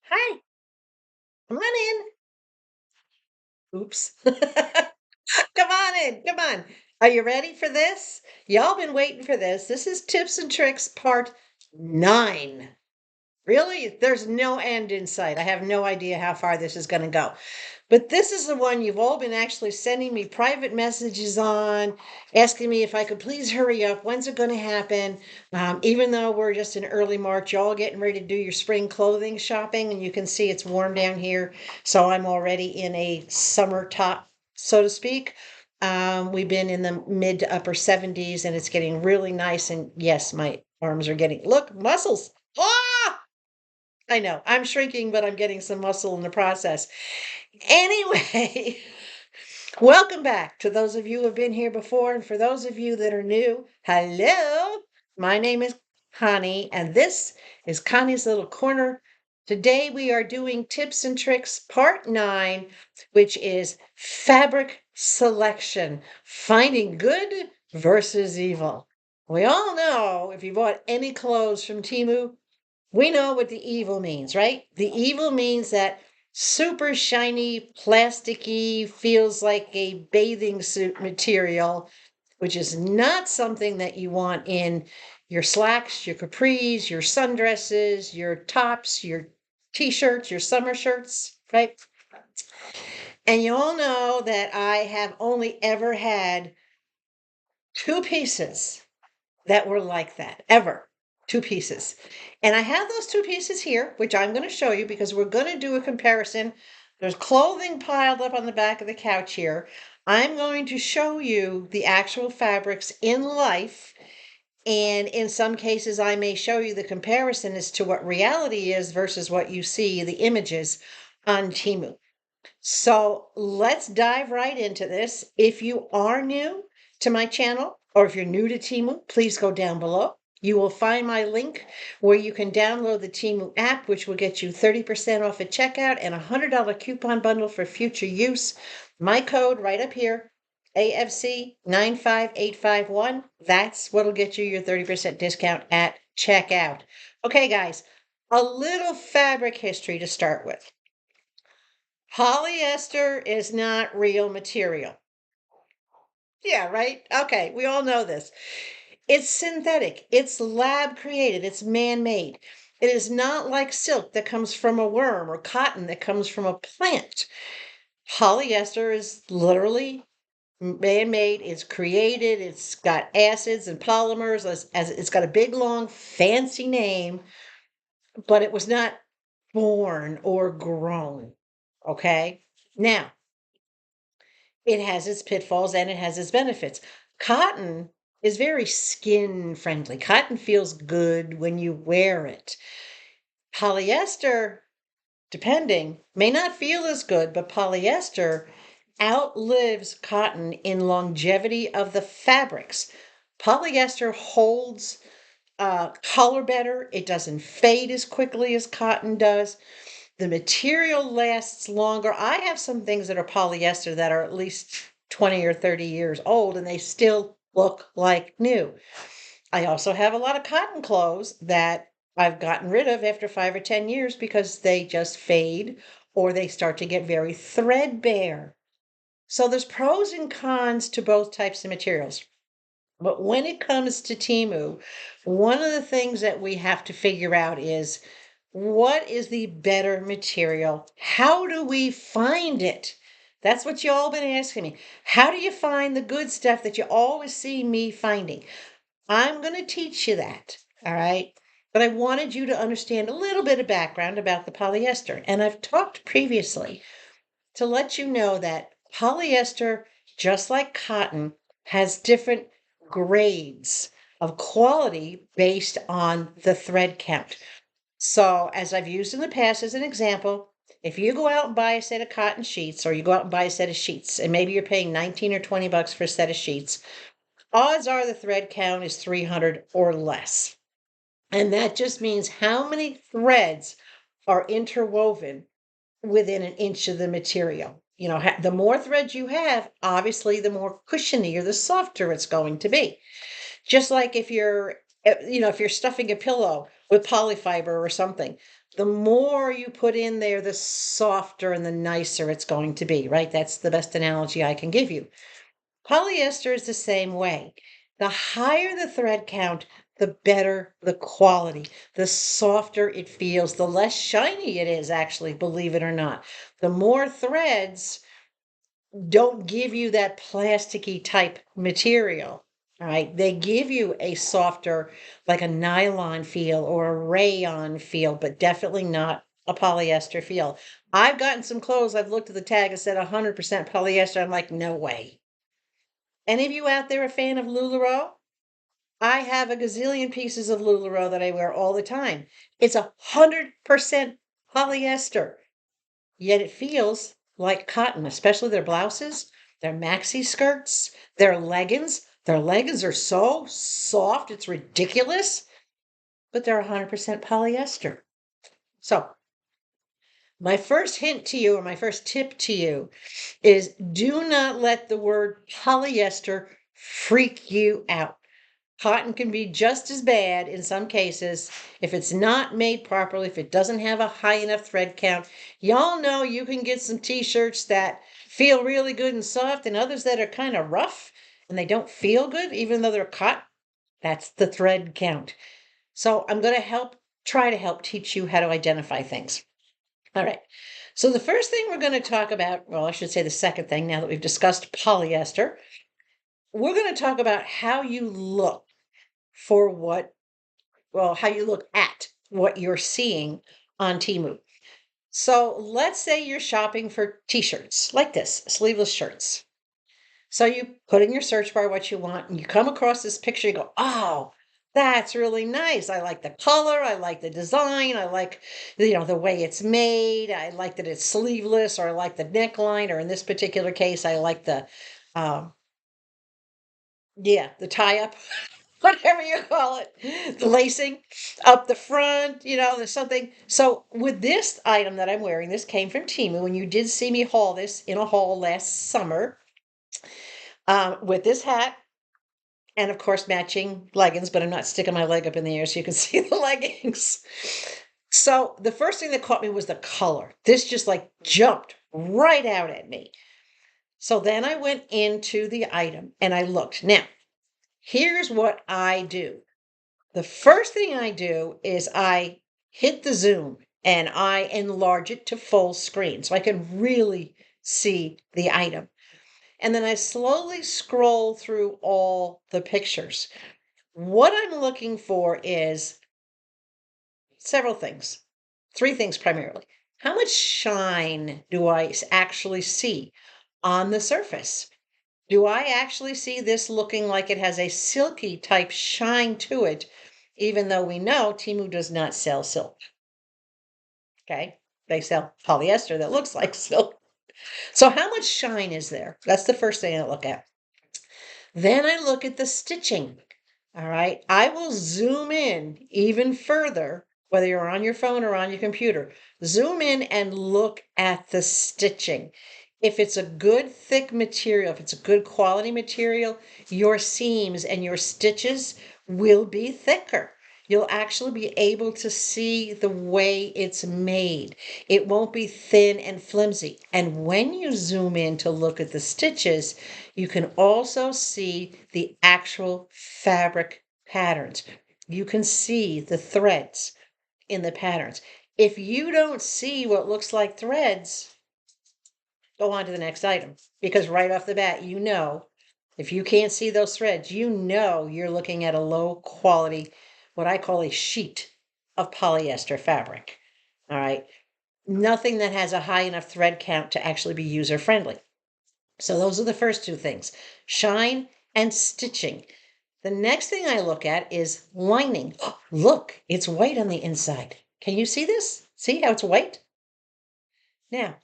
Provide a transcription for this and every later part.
Hi, come on in. Oops. Come on in. Come on. Are you ready for this? Y'all been waiting for this. This is tips and tricks part 9. Really? There's no end in sight. I have no idea how far this is going to go. But this is the one you've all been actually sending me private messages on, asking me if I could please hurry up. When's it going to happen? Even though we're just in early March, y'all getting ready to do your spring clothing shopping, and you can see it's warm down here. So I'm already in a summer top, so to speak. We've been in the mid to upper 70s, and it's getting really nice. And yes, my arms are getting, look, muscles. Ah! I know I'm shrinking, but I'm getting some muscle in the process. Anyway, welcome back to those of you who have been here before. And for those of you that are new, hello. My name is Connie, and this is Connie's Little Corner. Today we are doing tips and tricks part 9, which is fabric selection, finding good versus evil. We all know if you bought any clothes from TEMU, we know what the evil means, right? The evil means that super shiny, plasticky, feels like a bathing suit material, which is not something that you want in your slacks, your capris, your sundresses, your tops, your t-shirts, your summer shirts, right? And you all know that I have only ever had 2 pieces that were like that, ever. 2 pieces. And I have those 2 pieces here, which I'm going to show you because we're going to do a comparison. There's clothing piled up on the back of the couch here. I'm going to show you the actual fabrics in life. And in some cases, I may show you the comparison as to what reality is versus what you see, the images on TEMU. So let's dive right into this. If you are new to my channel, or if you're new to TEMU, please go down below. You will find my link where you can download the TEMU app, which will get you 30% off at checkout and a $100 coupon bundle for future use. My code right up here, AFC 95851. That's what'll get you your 30% discount at checkout. Okay, guys, a little fabric history to start with. Polyester is not real material. Yeah, right? Okay, we all know this. It's synthetic, it's lab created, it's man made. It is not like silk that comes from a worm or cotton that comes from a plant. Polyester is literally man made, it's created, it's got acids and polymers, as it's got a big, long, fancy name, but it was not born or grown. Okay? Now, it has its pitfalls and it has its benefits. Cotton is very skin friendly. Cotton feels good when you wear it. Polyester, depending, may not feel as good, but polyester outlives cotton in longevity of the fabrics. Polyester holds color better. It doesn't fade as quickly as cotton does. The material lasts longer. I have some things that are polyester that are at least 20 or 30 years old and they still look like new. I also have a lot of cotton clothes that I've gotten rid of after 5 or 10 years because they just fade or they start to get very threadbare. So there's pros and cons to both types of materials. But when it comes to Temu, one of the things that we have to figure out is what is the better material? How do we find it? That's what you all been asking me. How do you find the good stuff that you always see me finding? I'm going to teach you that. All right. But I wanted you to understand a little bit of background about the polyester. And I've talked previously to let you know that polyester, just like cotton, has different grades of quality based on the thread count. So, as I've used in the past as an example, if you go out and buy a set of cotton sheets or you go out and buy a set of sheets, and maybe you're paying 19 or 20 bucks for a set of sheets, odds are the thread count is 300 or less. And that just means how many threads are interwoven within an inch of the material. You know, the more threads you have, obviously, the more cushiony or the softer it's going to be. Just like if you're, if you're stuffing a pillow with polyfiber or something, the more you put in there, the softer and the nicer it's going to be, right? That's the best analogy I can give you. Polyester is the same way. The higher the thread count, the better the quality, the softer it feels, the less shiny it is, actually, believe it or not. The more threads don't give you that plasticky type material. All right, they give you a softer, like a nylon feel or a rayon feel, but definitely not a polyester feel. I've gotten some clothes, I've looked at the tag and said 100% polyester. I'm like, no way. Any of you out there a fan of LuLaRoe? I have a gazillion pieces of LuLaRoe that I wear all the time. It's 100% polyester, yet it feels like cotton, especially their blouses, their maxi skirts, their leggings. Their leggings are so soft, it's ridiculous, but they're 100% polyester. So, my first hint to you, or my first tip to you, is do not let the word polyester freak you out. Cotton can be just as bad in some cases if it's not made properly, if it doesn't have a high enough thread count. Y'all know you can get some t-shirts that feel really good and soft and others that are kind of rough and they don't feel good even though they're cotton. That's the thread count. So I'm going to try to help teach you how to identify things. All right. So the first thing we're going to talk about, well, I should say the second thing now that we've discussed polyester, we're going to talk about how you look for how you look at what you're seeing on TEMU. So let's say you're shopping for t-shirts like this, sleeveless shirts. So you put in your search bar what you want and you come across this picture, you go, oh, that's really nice. I like the color. I like the design. I like, the way it's made. I like that it's sleeveless, or I like the neckline, or in this particular case, I like the tie up, whatever you call it, the lacing up the front, there's something. So with this item that I'm wearing, this came from TEMU, and you did see me haul this in a haul last summer, with this hat and of course matching leggings, but I'm not sticking my leg up in the air so you can see the leggings. So the first thing that caught me was the color. This just like jumped right out at me. So then I went into the item and I looked. Now, here's what I do. The first thing I do is I hit the zoom and I enlarge it to full screen so I can really see the item. And then I slowly scroll through all the pictures. What I'm looking for is several things, three things primarily. How much shine do I actually see on the surface? Do I actually see this looking like it has a silky type shine to it, even though we know TEMU does not sell silk? Okay, they sell polyester that looks like silk. So how much shine is there? That's the first thing I look at. Then I look at the stitching. All right, I will zoom in even further, whether you're on your phone or on your computer. Zoom in and look at the stitching. If it's a good thick material, if it's a good quality material, your seams and your stitches will be thicker. You'll actually be able to see the way it's made. It won't be thin and flimsy. And when you zoom in to look at the stitches, you can also see the actual fabric patterns. You can see the threads in the patterns. If you don't see what looks like threads, go on to the next item, because right off the bat, if you can't see those threads, you're looking at a low quality, what I call a sheet of polyester fabric. All right. Nothing that has a high enough thread count to actually be user friendly. So those are the first two things, shine and stitching. The next thing I look at is lining. Oh, look, it's white on the inside. Can you see this? See how it's white? Now,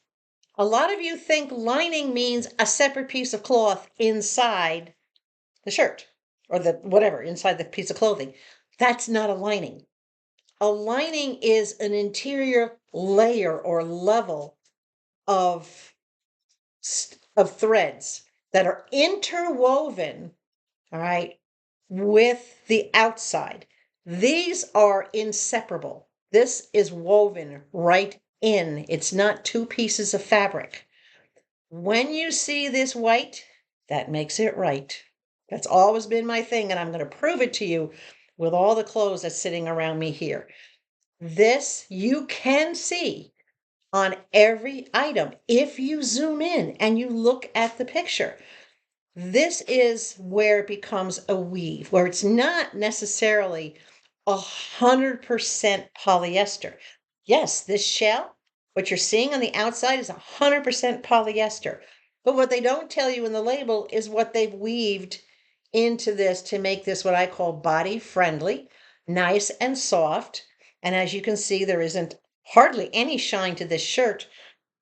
a lot of you think lining means a separate piece of cloth inside the shirt or the whatever, inside the piece of clothing. That's not a lining. A lining is an interior layer or level of threads that are interwoven, all right, with the outside. These are inseparable. This is woven right in. It's not two pieces of fabric. When you see this white, that makes it right. That's always been my thing, and I'm going to prove it to you with all the clothes that's sitting around me here. This you can see on every item if you zoom in and you look at the picture. This is where it becomes a weave, where it's not necessarily 100% polyester. Yes, this shell, what you're seeing on the outside is 100% polyester. But what they don't tell you in the label is what they've weaved into this to make this what I call body friendly, nice and soft. And as you can see, there isn't hardly any shine to this shirt,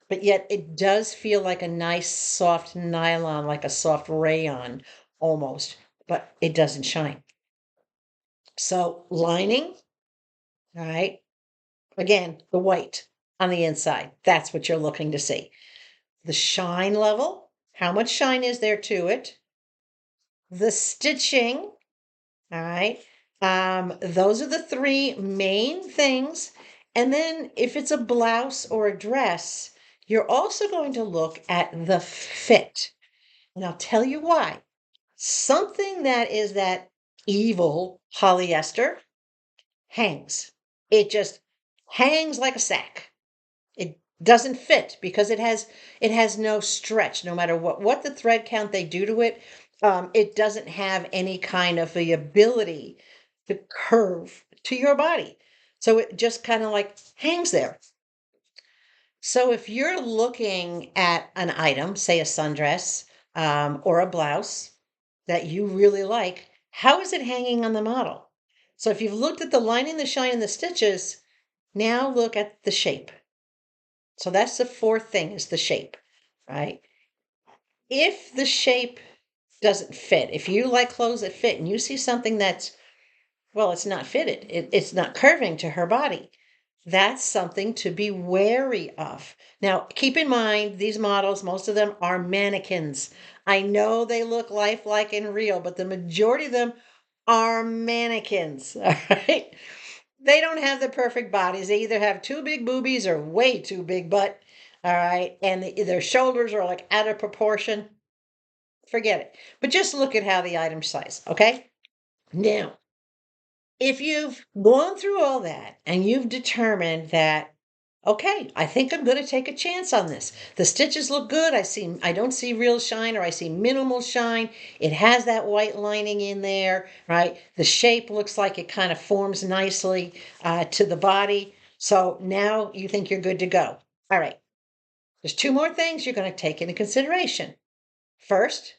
but yet it does feel like a nice soft nylon, like a soft rayon almost, but it doesn't shine. So lining, all right, again, the white on the inside, that's what you're looking to see. The shine level, how much shine is there to it? The stitching, all right. Those are the three main things. And then if it's a blouse or a dress, you're also going to look at the fit. And I'll tell you why. Something that is that evil polyester hangs. It just hangs like a sack. It doesn't fit because it has no stretch. No matter what the thread count they do to it, it doesn't have any kind of the ability to curve to your body. So it just kind of like hangs there. So if you're looking at an item, say a sundress or a blouse that you really like, how is it hanging on the model? So if you've looked at the lining, the shine, and the stitches, now look at the shape. So that's the fourth thing is the shape, right? If the shape doesn't fit, if you like clothes that fit and you see something that's, well, it's not fitted, it's not curving to her body, that's something to be wary of. Now, keep in mind, these models, most of them are mannequins. I know they look lifelike and real, but the majority of them are mannequins, all right? They don't have the perfect bodies. They either have too big boobies or way too big butt, all right? And their shoulders are like out of proportion. Forget it. But just look at how the item size, okay? Now, if you've gone through all that and you've determined that, okay, I think I'm going to take a chance on this. The stitches look good. I don't see real shine or I see minimal shine. It has that white lining in there, right? The shape looks like it kind of forms nicely to the body. So now you think you're good to go. All right. There's two more things you're going to take into consideration. First,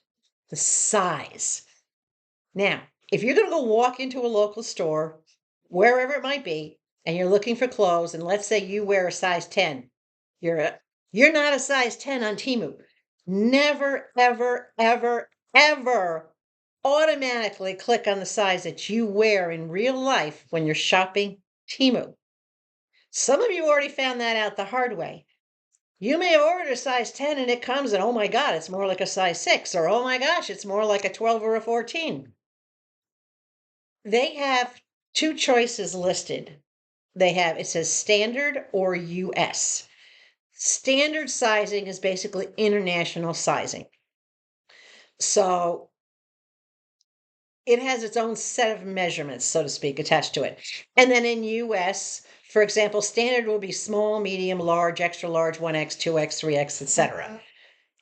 the size. Now, if you're going to go walk into a local store, wherever it might be, and you're looking for clothes, and let's say you wear a size 10, you're not a size 10 on TEMU. Never, ever, ever, ever automatically click on the size that you wear in real life when you're shopping TEMU. Some of you already found that out the hard way. You may have ordered a size 10 and it comes and oh my God, it's more like a size 6, or oh my gosh, it's more like a 12 or a 14. They have two choices listed. It says standard or US. Standard sizing is basically international sizing. So it has its own set of measurements, so to speak, attached to it. And then in US, for example, standard will be small, medium, large, extra large, 1X, 2X, 3X, etc.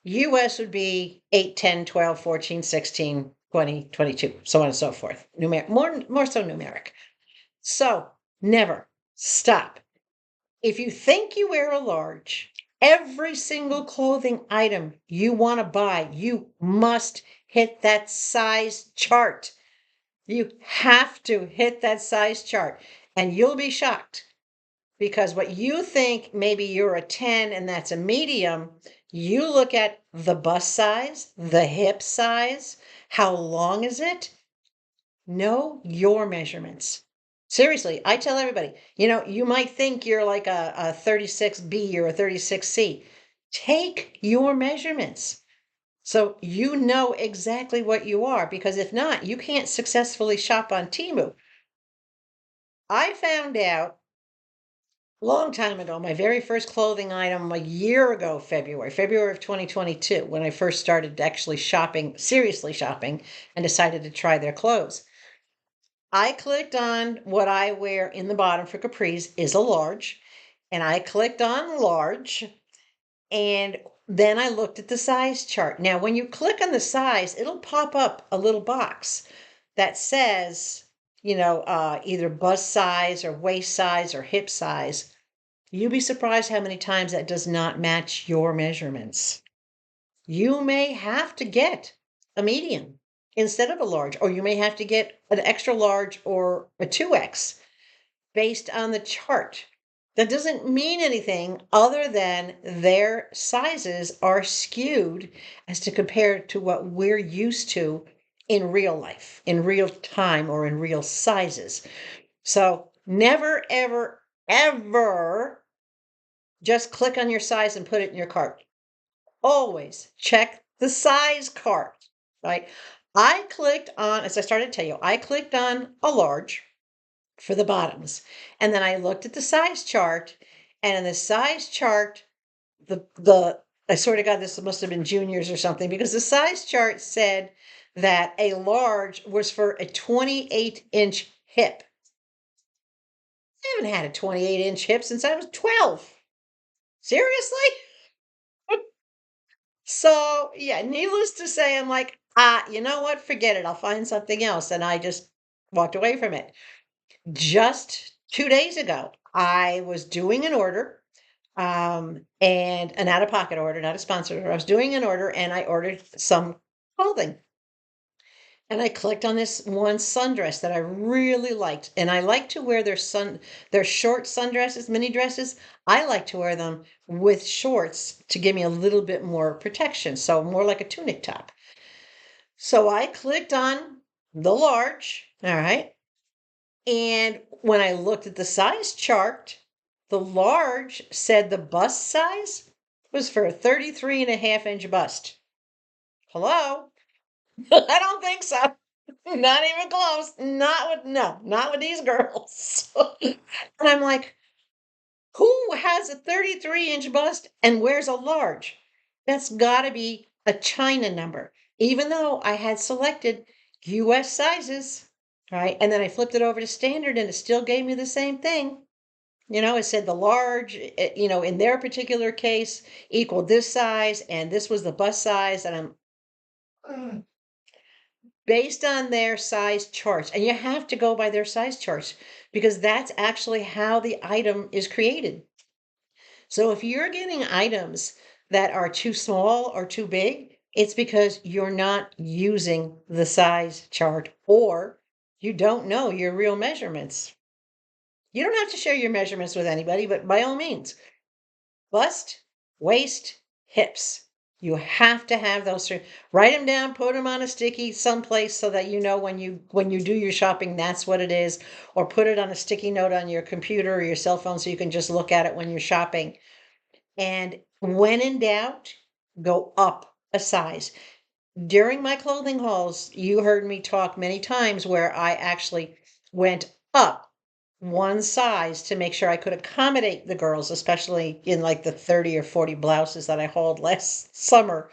US would be 8, 10, 12, 14, 16, 20, 22, so on and so forth. More so numeric. So never stop. If you think you wear a large, every single clothing item you want to buy, you must hit that size chart. You have to hit that size chart, and you'll be shocked because what you think maybe you're a 10 and that's a medium, you look at the bust size, the hip size, how long is it? Know your measurements. Seriously, I tell everybody, you might think you're like a 36B or a 36C. Take your measurements so you know exactly what you are, because if not, you can't successfully shop on TEMU. I found out Long time ago, my very first clothing item a year ago, February of 2022, when I first started actually shopping, seriously shopping, and decided to try their clothes. I clicked on what I wear in the bottom for capris is a large, and I clicked on large, and then I looked at the size chart. Now, when you click on the size, it'll pop up a little box that says, either bust size or waist size or hip size. You'd be surprised how many times that does not match your measurements. You may have to get a medium instead of a large, or you may have to get an extra large or a 2X based on the chart. That doesn't mean anything other than their sizes are skewed as to compare to what we're used to in real life, in real time, or in real sizes. So never, ever, ever just click on your size and put it in your cart. Always check the size cart, right? I clicked on, as I started to tell you, I clicked on a large for the bottoms. And then I looked at the size chart, and in the size chart, the I swear to God, this must have been juniors or something, because the size chart said that a large was for a 28-inch hip. I haven't had a 28-inch hip since I was 12. Seriously? So, yeah, needless to say, I'm like, you know what? Forget it. I'll find something else. And I just walked away from it. Just 2 days ago, I was doing an order, and an out-of-pocket order, not a sponsored order. I was doing an order and I ordered some clothing. And I clicked on this one sundress that I really liked. And I like to wear their short sundresses, mini dresses. I like to wear them with shorts to give me a little bit more protection. So more like a tunic top. So I clicked on the large. All right. And when I looked at the size chart, the large said the bust size was for a 33.5-inch bust. Hello? I don't think so. Not even close. Not with these girls. And I'm like, who has a 33-inch bust and wears a large? That's got to be a China number, even though I had selected US sizes, right? And then I flipped it over to standard and it still gave me the same thing. It said the large, in their particular case, equaled this size, and this was the bust size. And I'm based on their size charts. And you have to go by their size charts because that's actually how the item is created. So if you're getting items that are too small or too big, it's because you're not using the size chart or you don't know your real measurements. You don't have to share your measurements with anybody, but by all means, bust, waist, hips. You have to have those three. Write them down, put them on a sticky someplace so that you know when you do your shopping, that's what it is. Or put it on a sticky note on your computer or your cell phone so you can just look at it when you're shopping. And when in doubt, go up a size. During my clothing hauls, you heard me talk many times where I actually went up one size to make sure I could accommodate the girls, especially in like the 30 or 40 blouses that I hauled last summer.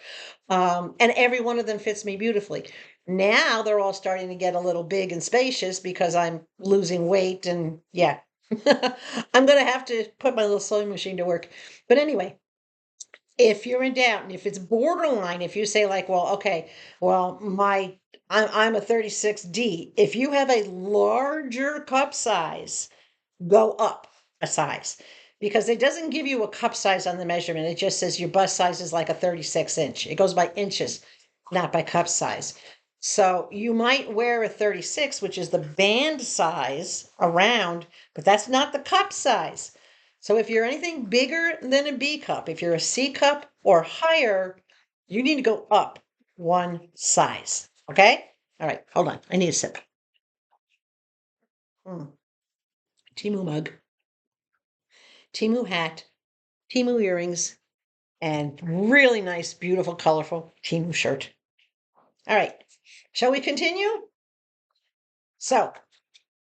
And every one of them fits me beautifully. Now they're all starting to get a little big and spacious because I'm losing weight and yeah. I'm going to have to put my little sewing machine to work. But anyway, if you're in doubt and if it's borderline, if you say like, well, okay, well, I'm a 36D. If you have a larger cup size, go up a size because it doesn't give you a cup size on the measurement. It just says your bust size is like a 36-inch. It goes by inches, not by cup size. So you might wear a 36, which is the band size around, but that's not the cup size. So if you're anything bigger than a B cup, if you're a C cup or higher, you need to go up one size. Okay? All right, hold on. I need a sip. TEMU mug, TEMU hat, TEMU earrings, and really nice, beautiful, colorful TEMU shirt. All right, shall we continue? So,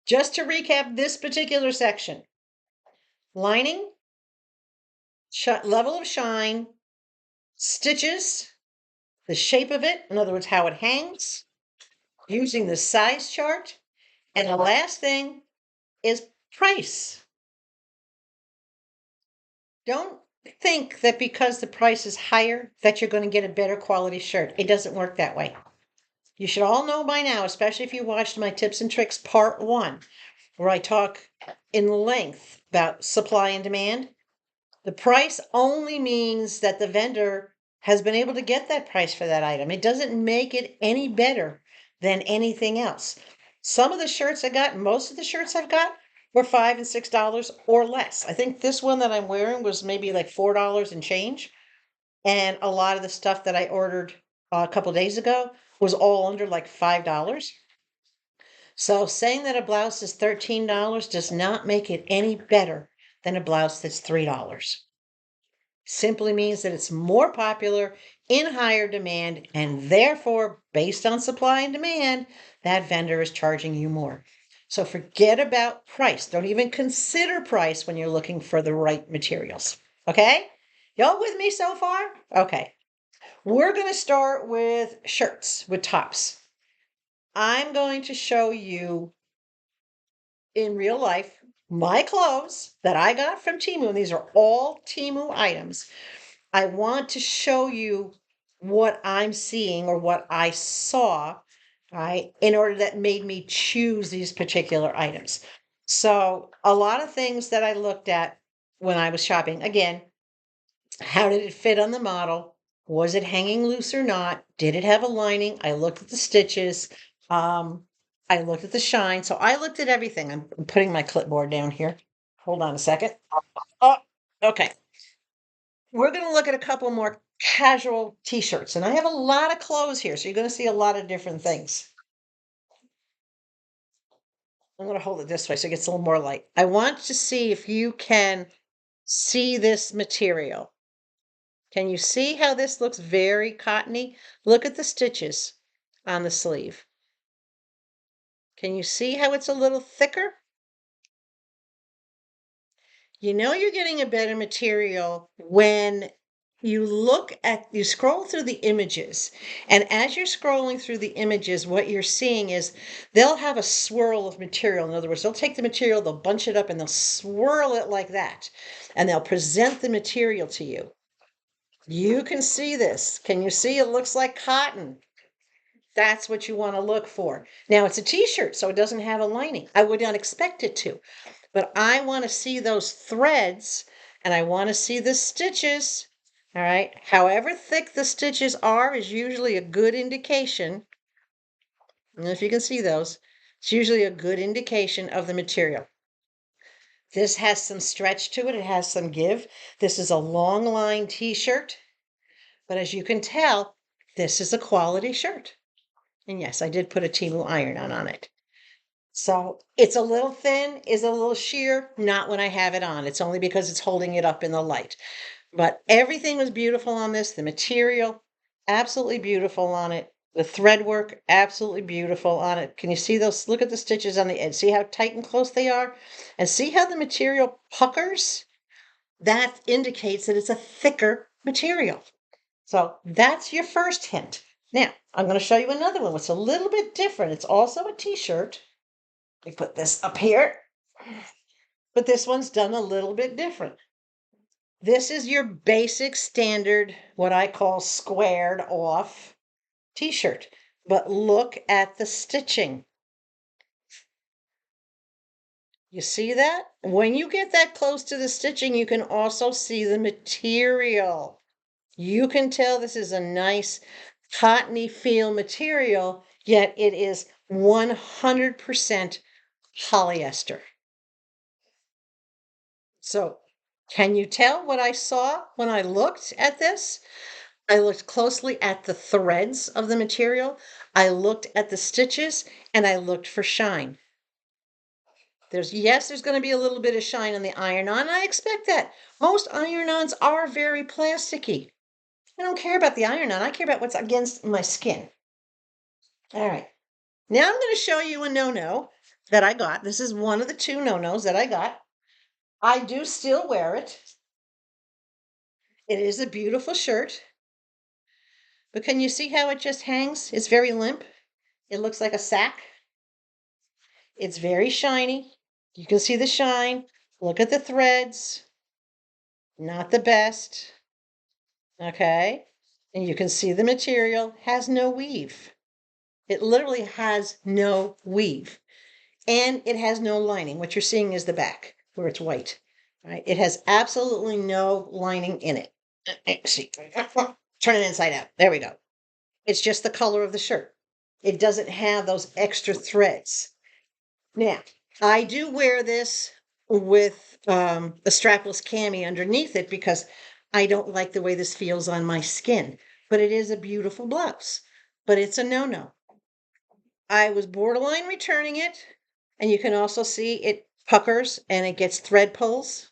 just to recap this particular section, lining, level of shine, stitches, the shape of it, in other words, how it hangs, using the size chart, and the last thing is price. Don't think that because the price is higher that you're going to get a better quality shirt. It doesn't work that way. You should all know by now, especially if you watched my tips and tricks part 1, where I talk in length about supply and demand. The price only means that the vendor has been able to get that price for that item. It doesn't make it any better than anything else. Some of the shirts I got, most of the shirts I've got, were $5 and $6 or less. I think this one that I'm wearing was maybe like $4 and change. And a lot of the stuff that I ordered a couple days ago was all under like $5. So saying that a blouse is $13 does not make it any better than a blouse that's $3. Simply means that it's more popular, in higher demand, and therefore, based on supply and demand, that vendor is charging you more. So forget about price. Don't even consider price when you're looking for the right materials. Okay? Y'all with me so far? Okay. We're going to start with shirts, with tops. I'm going to show you in real life my clothes that I got from TEMU, and these are all TEMU items. I want to show you what I'm seeing or what I saw, right, in order that made me choose these particular items. So a lot of things that I looked at when I was shopping, again, how did it fit on the model? Was it hanging loose or not? Did it have a lining? I looked at the stitches. I looked at the shine. So I looked at everything. I'm putting my clipboard down here. Hold on a second. Oh, okay. We're going to look at a couple more casual t-shirts, and I have a lot of clothes here, so you're going to see a lot of different things. I'm going to hold it this way so it gets a little more light. I want to see if you can see this material. Can you see how this looks very cottony? Look at the stitches on the sleeve. Can you see how it's a little thicker? You know you're getting a better material when you scroll through the images. And as you're scrolling through the images, what you're seeing is they'll have a swirl of material. In other words, they'll take the material, they'll bunch it up, and they'll swirl it like that. And they'll present the material to you. You can see this. Can you see it looks like cotton? That's what you want to look for. Now, it's a t-shirt, so it doesn't have a lining. I would not expect it to. But I want to see those threads, and I want to see the stitches. All right. However thick the stitches are is usually a good indication. I don't know if you can see those. It's usually a good indication of the material. This has some stretch to it. It has some give. This is a long line t-shirt. But as you can tell, this is a quality shirt. And yes, I did put a TEMU iron on it. So it's a little thin, is a little sheer, not when I have it on. It's only because it's holding it up in the light. But everything was beautiful on this. The material, absolutely beautiful on it. The thread work, absolutely beautiful on it. Can you see those? Look at the stitches on the edge. See how tight and close they are? And see how the material puckers? That indicates that it's a thicker material. So that's your first hint. Now, I'm going to show you another one. It's a little bit different. It's also a t-shirt. Let me put this up here. But this one's done a little bit different. This is your basic standard, what I call squared off t-shirt. But look at the stitching. You see that? When you get that close to the stitching, you can also see the material. You can tell this is a nice cottony feel material, yet it is 100% polyester. So can you tell what I saw when I looked at this? I looked closely at the threads of the material. I looked at the stitches, and I looked for shine. There's going to be a little bit of shine on the iron-on. I expect that. Most iron-ons are very plasticky. I don't care about the iron-on. I care about what's against my skin. All right. Now I'm going to show you a no-no that I got. This is one of the two no-nos that I got. I do still wear it. It is a beautiful shirt. But can you see how it just hangs? It's very limp. It looks like a sack. It's very shiny. You can see the shine. Look at the threads. Not the best. Okay. And you can see the material has no weave. It literally has no weave. And it has no lining. What you're seeing is the back where it's white. Right? It has absolutely no lining in it. See, turn it inside out. There we go. It's just the color of the shirt. It doesn't have those extra threads. Now, I do wear this with a strapless cami underneath it because I don't like the way this feels on my skin. But it is a beautiful blouse. But it's a no-no. I was borderline returning it. And you can also see it puckers and it gets thread pulls.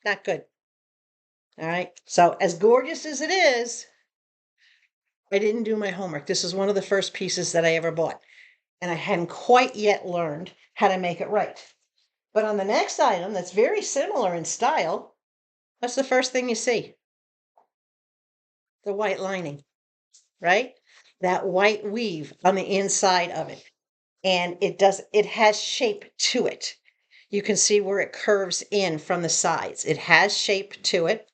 Not good. All right. So as gorgeous as it is, I didn't do my homework. This is one of the first pieces that I ever bought. And I hadn't quite yet learned how to make it right. But on the next item that's very similar in style, what's the first thing you see? The white lining, right? That white weave on the inside of it. And it has shape to it. You can see where it curves in from the sides. It has shape to it.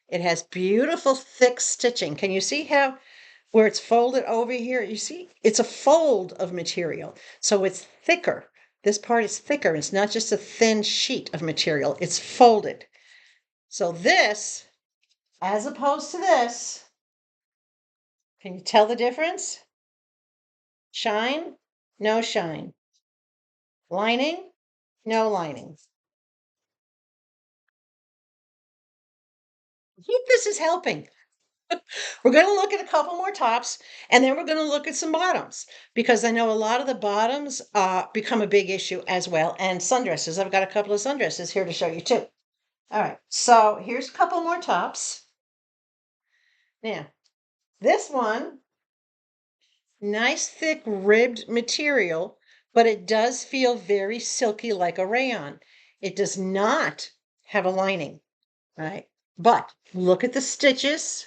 It has beautiful thick stitching. Can you see how where it's folded over here? You see, it's a fold of material. So it's thicker. This part is thicker. It's not just a thin sheet of material. It's folded. So this, as opposed to this, can you tell the difference? Shine, no shine. Lining, no lining. I think this is helping. We're going to look at a couple more tops and then we're going to look at some bottoms because I know a lot of the bottoms become a big issue as well. And sundresses. I've got a couple of sundresses here to show you too. All right. So here's a couple more tops. Now, this one, nice thick ribbed material, but it does feel very silky like a rayon. It does not have a lining, right? But look at the stitches.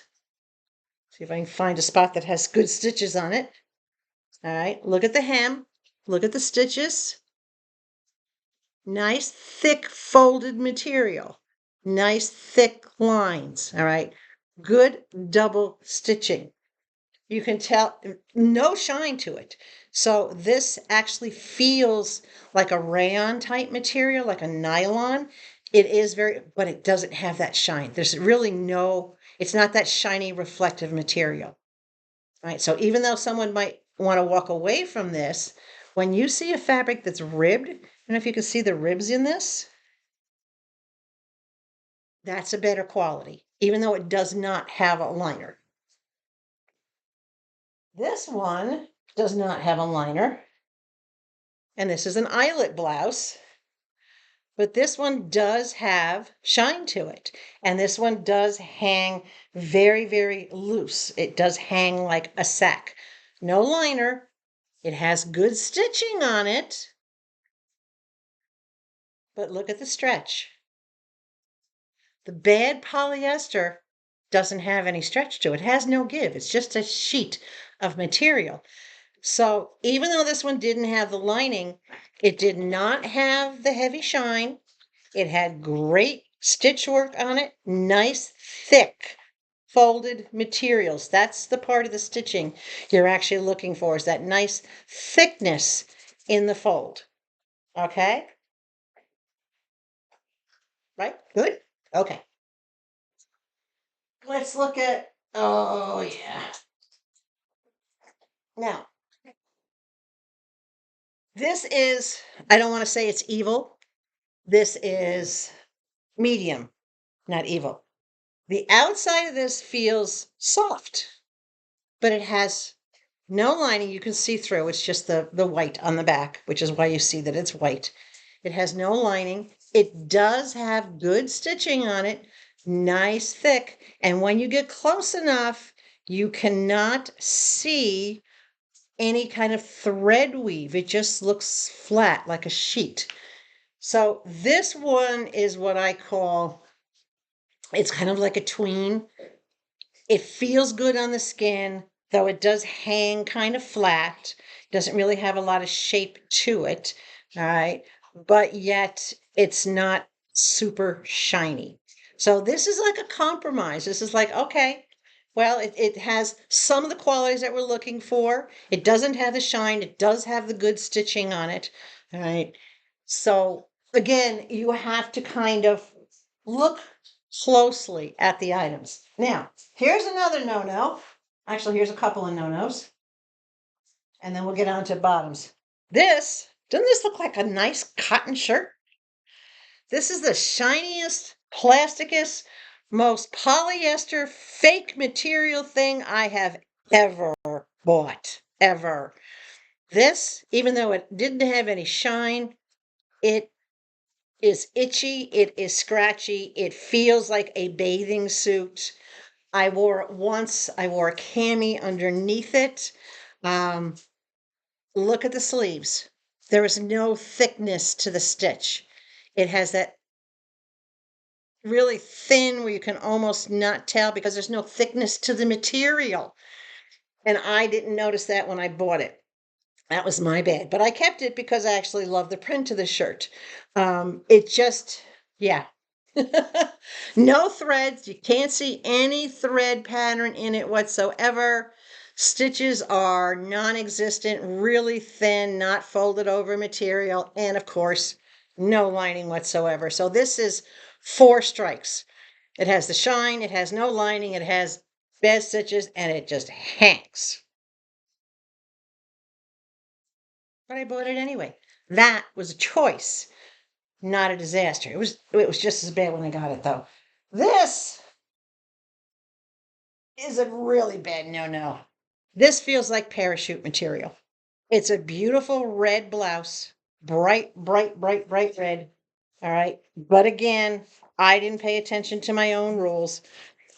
See if I can find a spot that has good stitches on it. All right, look at the hem. Look at the stitches. Nice thick folded material. Nice thick lines. All right, good double stitching. You can tell no shine to it. So this actually feels like a rayon type material, like a nylon. It is very, but it doesn't have that shine. There's really no, it's not that shiny reflective material. Right? So even though someone might want to walk away from this, when you see a fabric that's ribbed, I don't know if you can see the ribs in this, that's a better quality, even though it does not have a liner. This one does not have a liner, and this is an eyelet blouse, but this one does have shine to it, and this one does hang very, very loose. It does hang like a sack. No liner. It has good stitching on it, but look at the stretch. The bad polyester doesn't have any stretch to it. It has no give. It's just a sheet of material. So even though this one didn't have the lining, it did not have the heavy shine. It had great stitch work on it. Nice, thick, folded materials. That's the part of the stitching you're actually looking for, is that nice thickness in the fold. Okay? Right? Good? Okay. Let's look at, oh yeah. Now, this is, I don't want to say it's evil. This is medium, not evil. The outside of this feels soft, but it has no lining you can see through. It's just the white on the back, which is why you see that it's white. It has no lining. It does have good stitching on it, nice thick. And when you get close enough, you cannot see any kind of thread weave. It just looks flat like a sheet. So this one is what I call, it's kind of like a tween. It feels good on the skin, though it does hang kind of flat. Doesn't really have a lot of shape to it. All right. But yet it's not super shiny. So this is like a compromise. This is like, okay, well, it has some of the qualities that we're looking for. It doesn't have the shine. It does have the good stitching on it. All right. So again, you have to kind of look closely at the items. Now, here's another no-no. Actually, here's a couple of no-nos. And then we'll get on to bottoms. Doesn't this look like a nice cotton shirt? This is the shiniest, plasticest, most polyester, fake material thing I have ever bought. Ever. This, even though it didn't have any shine, it is itchy, it is scratchy, it feels like a bathing suit. I wore it once. I wore a cami underneath it. Um, Look at the sleeves. There is no thickness to the stitch. It has that really thin where you can almost not tell because there's no thickness to the material. And I didn't notice that when I bought it. That was my bad. But I kept it because I actually love the print of the shirt. It just, yeah. No threads. You can't see any thread pattern in it whatsoever. Stitches are non-existent, really thin, not folded over material, and of course, no lining whatsoever. So this is 4 strikes. It has the shine, it has no lining, it has bed stitches, and it just hangs. But I bought it anyway. That was a choice, not a disaster. It was just as bad when I got it though. This is a really bad no-no. This feels like parachute material. It's a beautiful red blouse, bright, bright, bright, bright red. All right. But again, I didn't pay attention to my own rules.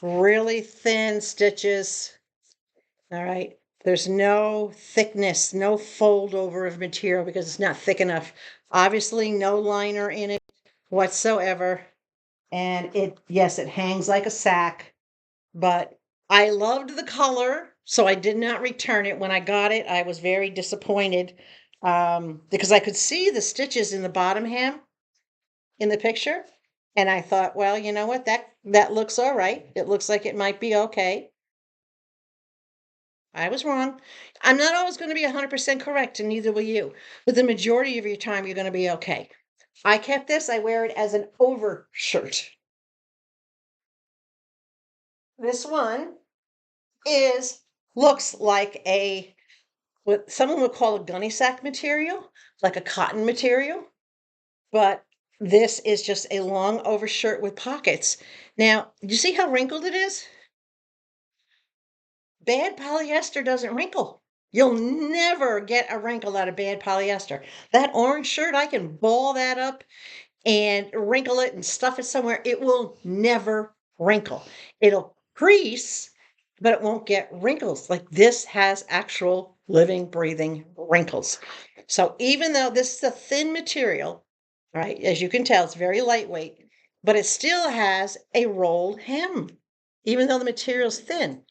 Really thin stitches. All right. There's no thickness, no fold over of material because it's not thick enough. Obviously, no liner in it whatsoever. And yes, it hangs like a sack, but I loved the color, so I did not return it. When I got it, I was very disappointed because I could see the stitches in the bottom hem in the picture. And I thought, well, you know what? That looks all right. It looks like it might be okay. I was wrong. I'm not always going to be 100% correct, and neither will you. But the majority of your time, you're going to be okay. I kept this. I wear it as an overshirt. This one looks like what someone would call a gunny sack material, like a cotton material, but this is just a long overshirt with pockets. Now, do you see how wrinkled it is? Bad polyester doesn't wrinkle. You'll never get a wrinkle out of bad polyester. That orange shirt, I can ball that up and wrinkle it and stuff it somewhere. It will never wrinkle. It'll crease, but it won't get wrinkles. Like this has actual living, breathing wrinkles. So even though this is a thin material, right, as you can tell, it's very lightweight, but it still has a rolled hem. Even though the material's thin,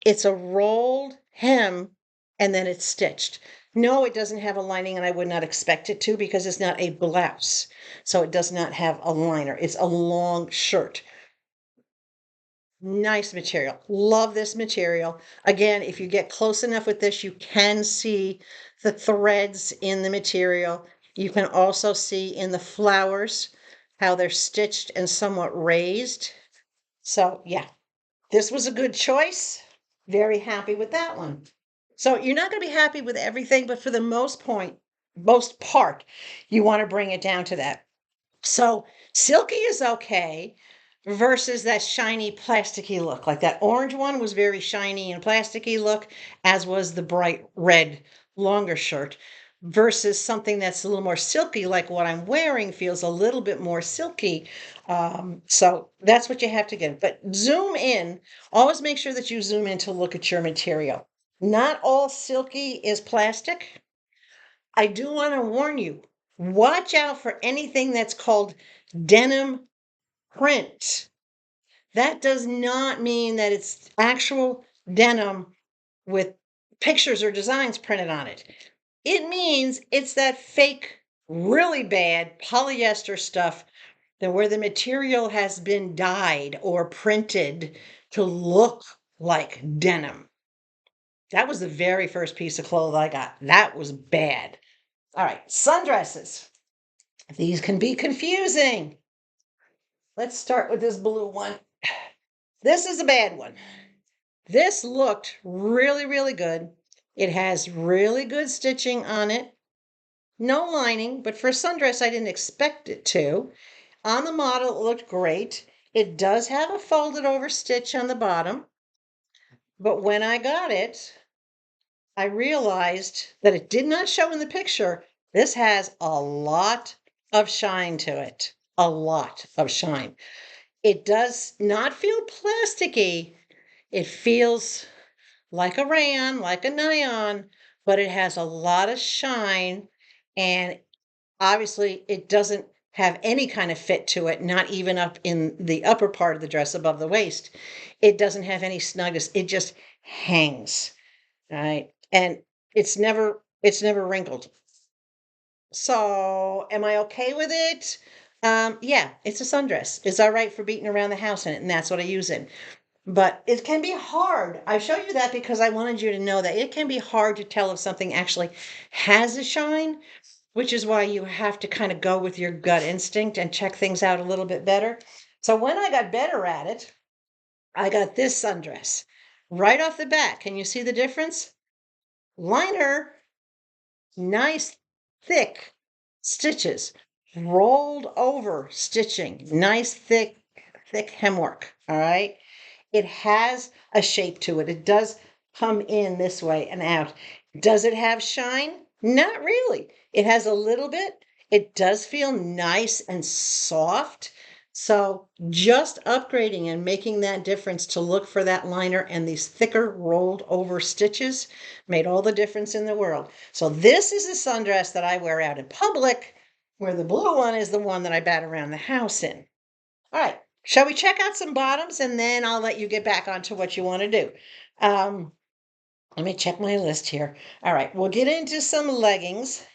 it's a rolled hem and then it's stitched. No, it doesn't have a lining, and I would not expect it to because it's not a blouse. So it does not have a liner. It's a long shirt. Nice material. Love this material. Again, if you get close enough with this, you can see the threads in the material. You can also see in the flowers how they're stitched and somewhat raised. So yeah, this was a good choice. Very happy with that one. So you're not going to be happy with everything, but for the most part, you want to bring it down to that. So silky is okay versus that shiny plasticky look. Like that orange one was very shiny and plasticky look, as was the bright red longer shirt, versus something that's a little more silky, like what I'm wearing feels a little bit more silky. So that's what you have to get. But zoom in, always make sure that you zoom in to look at your material. Not all silky is plastic. I do want to warn you, Watch out for anything that's called denim print. That does not mean that it's actual denim with pictures or designs printed on it. It means it's that fake, really bad polyester stuff that where the material has been dyed or printed to look like denim. That was the very first piece of clothes I got. That was bad. All right, sundresses. These can be confusing. Let's start with this blue one. This is a bad one. This looked really, really good. It has really good stitching on it. No lining, but for a sundress, I didn't expect it to. On the model, it looked great. It does have a folded over stitch on the bottom, but when I got it, I realized that it did not show in the picture. This has a lot of shine to it. A lot of shine. It does not feel plasticky. It feels like a rayon, like a nylon, but it has a lot of shine, and obviously it doesn't have any kind of fit to it, not even up in the upper part of the dress above the waist. It doesn't have any snugness. It just hangs, right? And it's never wrinkled. So, am I okay with it? Yeah, it's a sundress. It's all right for beating around the house in it, and that's what I use it. But it can be hard. I show you that because I wanted you to know that it can be hard to tell if something actually has a shine, which is why you have to kind of go with your gut instinct and check things out a little bit better. So when I got better at it, I got this sundress right off the bat. Can you see the difference? Liner, nice thick stitches, rolled over stitching, nice thick hemwork. All right. It has a shape to it. It does come in this way and out. Does it have shine? Not really. It has a little bit. It does feel nice and soft. So just upgrading and making that difference to look for that liner and these thicker rolled over stitches made all the difference in the world. So this is a sundress that I wear out in public, where the blue one is the one that I bat around the house in. All right. Shall we check out some bottoms and then I'll let you get back onto what you want to do? Um, Let me check my list here. All right, we'll get into some leggings.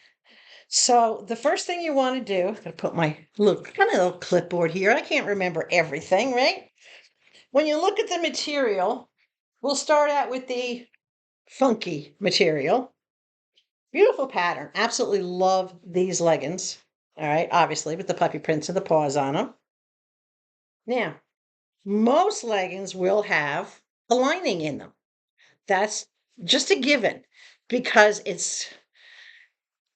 So the first thing you want to do, I'm gonna put my little clipboard here. I can't remember everything, right? When you look at the material, we'll start out with the funky material. Beautiful pattern. Absolutely love these leggings. All right, obviously with the puppy prints of the paws on them. Now, most leggings will have a lining in them. That's just a given because it's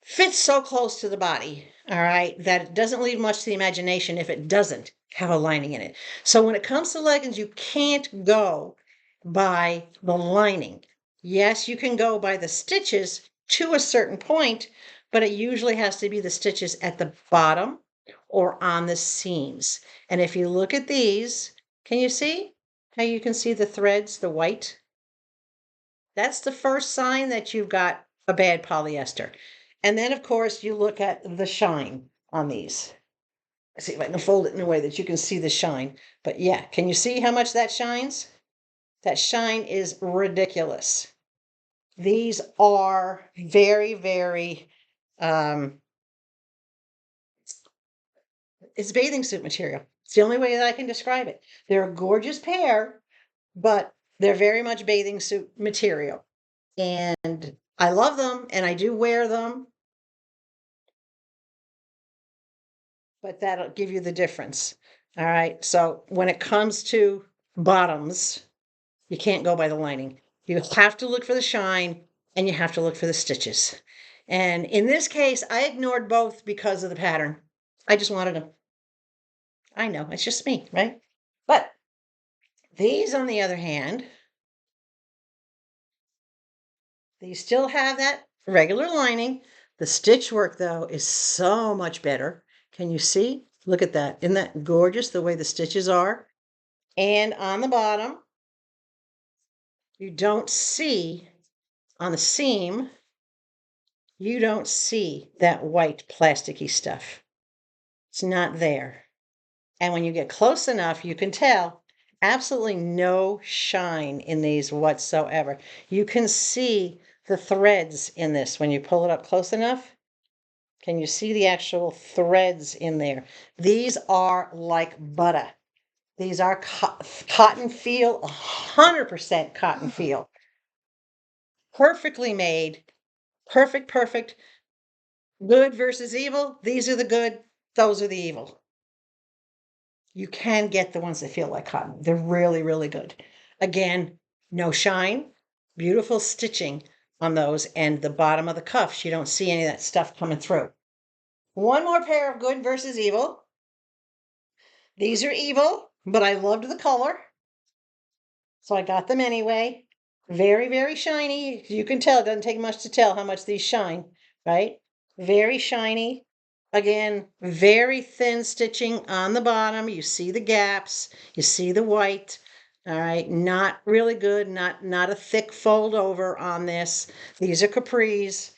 fits so close to the body, all right, that it doesn't leave much to the imagination if it doesn't have a lining in it. So when it comes to leggings, you can't go by the lining. Yes, you can go by the stitches to a certain point, but it usually has to be the stitches at the bottom or on the seams. And if you look at these, can you see how you can see the threads, the white? That's the first sign that you've got a bad polyester. And then, of course, you look at the shine on these. Let's see if I can fold it in a way that you can see the shine. But yeah, can you see how much that shines? That shine is ridiculous. These are very, very, um, it's bathing suit material. It's the only way that I can describe it. They're a gorgeous pair, but they're very much bathing suit material. And I love them and I do wear them, but that'll give you the difference. All right. So when it comes to bottoms, you can't go by the lining. You have to look for the shine and you have to look for the stitches. And in this case, I ignored both because of the pattern. I just wanted them. I know, it's just me, right? But these, on the other hand, these still have that regular lining. The stitch work, though, is so much better. Can you see? Look at that. Isn't that gorgeous the way the stitches are? And on the bottom, you don't see on the seam you don't see that white plasticky stuff. It's not there. And when you get close enough, you can tell absolutely no shine in these whatsoever. You can see the threads in this when you pull it up close enough. Can you see the actual threads in there? These are like butter. These are cotton feel, 100% cotton feel. Perfectly made, perfect. Good versus evil. These are the good, those are the evil. You can get the ones that feel like cotton. They're really good. Again, no shine, beautiful stitching on those, and the bottom of the cuffs, you don't see any of that stuff coming through. One more pair of good versus evil. These are evil, but I loved the color, so I got them anyway. Very shiny. You can tell, it doesn't take much to tell how much these shine, right? Very shiny. Again, very thin stitching on the bottom. You see the gaps, you see the white. All right, not really good, not a thick fold over on this. These are capris.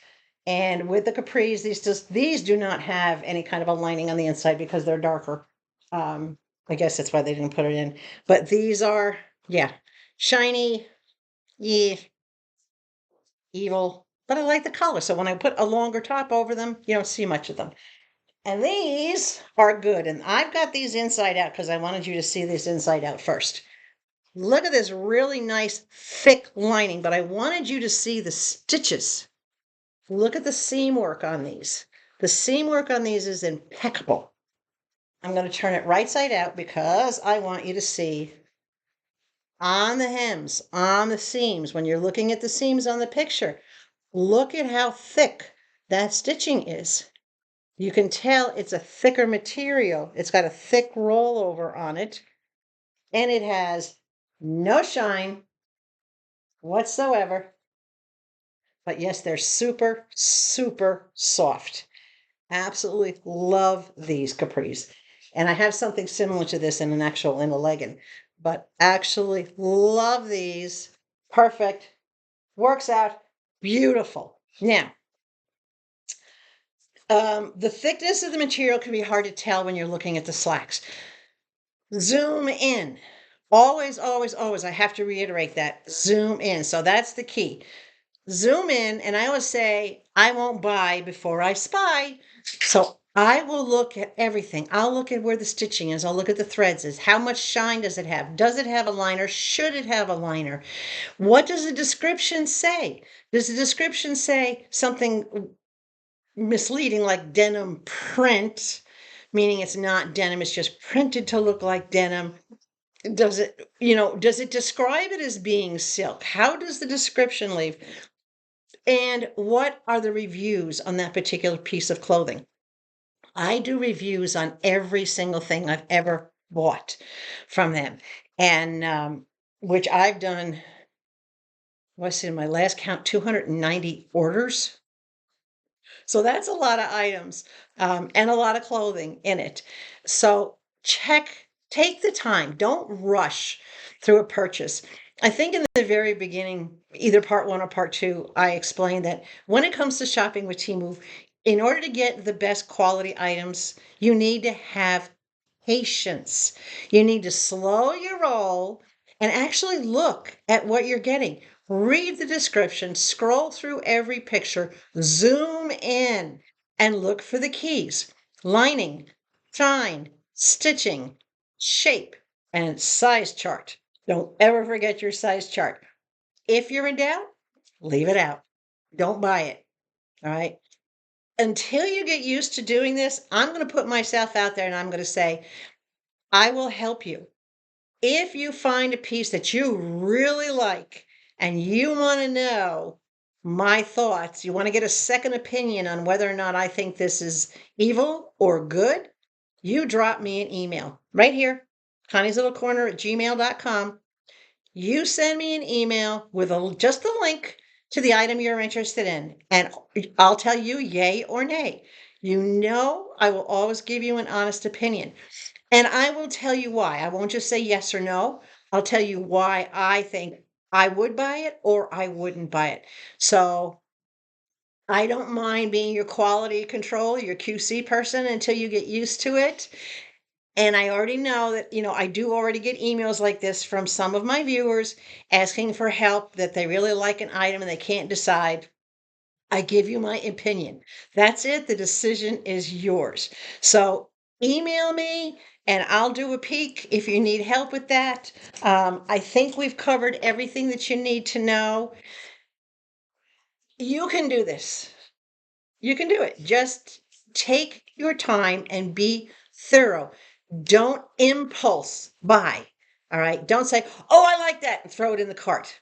And with the capris, these do not have any kind of a lining on the inside because they're darker. I guess that's why they didn't put it in. But these are, yeah, shiny, yeah, evil. But I like the color. So when I put a longer top over them, you don't see much of them. And these are good. And I've got these inside out because I wanted you to see this inside out first. Look at this really nice thick lining, but I wanted you to see the stitches. Look at the seam work on these. The seam work on these is impeccable. I'm going to turn it right side out because I want you to see on the hems, on the seams, when you're looking at the seams on the picture, look at how thick that stitching is. You can tell it's a thicker material. It's got a thick rollover on it, and it has no shine whatsoever. But yes, they're super soft. Absolutely love these capris. And I have something similar to this in a legging, but actually love these. Perfect. Works out beautiful. Now, the thickness of the material can be hard to tell when you're looking at the slacks. Zoom in. Always, I have to reiterate that. Zoom in. So that's the key. Zoom in, and I always say, I won't buy before I spy. So I will look at everything. I'll look at where the stitching is. I'll look at the threads. How much shine does it have? Does it have a liner? Should it have a liner? What does the description say? Does the description say something misleading like denim print, meaning it's not denim, it's just printed to look like denim? Does it describe it as being silk? How does the description leave? And what are the reviews on that particular piece of clothing? I do reviews on every single thing I've ever bought from them. And which I've done, what's in my last count, 290 orders. So that's a lot of items and a lot of clothing in it. So take the time. Don't rush through a purchase. I think in the very beginning, either part one or part two, I explained that when it comes to shopping with TEMU, in order to get the best quality items, you need to have patience. You need to slow your roll and actually look at what you're getting. Read the description, scroll through every picture, zoom in, and look for the keys: lining, shine, stitching, shape, and size chart. Don't ever forget your size chart. If you're in doubt, leave it out. Don't buy it. All right. Until you get used to doing this, I'm going to put myself out there and I'm going to say, I will help you. If you find a piece that you really like and you want to know my thoughts, you want to get a second opinion on whether or not I think this is evil or good, you drop me an email right here, konneeslittlecorner@gmail.com. You send me an email with just a link to the item you're interested in, and I'll tell you yay or nay. I will always give you an honest opinion. And I will tell you why. I won't just say yes or no. I'll tell you why I think I would buy it or I wouldn't buy it. So I don't mind being your quality control, your QC person until you get used to it. And I already know that, I do already get emails like this from some of my viewers asking for help, that they really like an item and they can't decide. I give you my opinion. That's it. The decision is yours. So email me and I'll do a peek if you need help with that. I think we've covered everything that you need to know. You can do this. You can do it. Just take your time and be thorough. Don't impulse buy. All right. Don't say, oh, I like that, and throw it in the cart.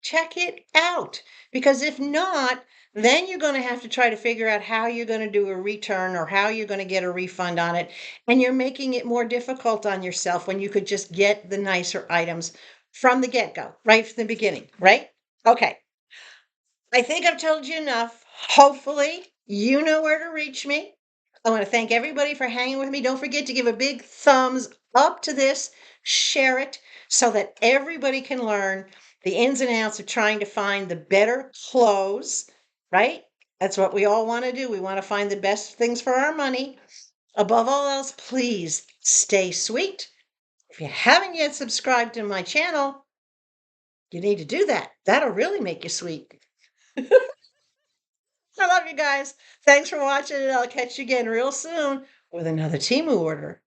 Check it out. Because if not, then you're going to have to try to figure out how you're going to do a return or how you're going to get a refund on it. And you're making it more difficult on yourself when you could just get the nicer items from the get go, right from the beginning, right? Okay. I think I've told you enough. Hopefully, you know where to reach me. I want to thank everybody for hanging with me. Don't forget to give a big thumbs up to this, share it so that everybody can learn the ins and outs of trying to find the better clothes, right? That's what we all want to do. We want to find the best things for our money. Above all else, please stay sweet. If you haven't yet subscribed to my channel, you need to do that. That'll really make you sweet. I love you guys. Thanks for watching, and I'll catch you again real soon with another TEMU order.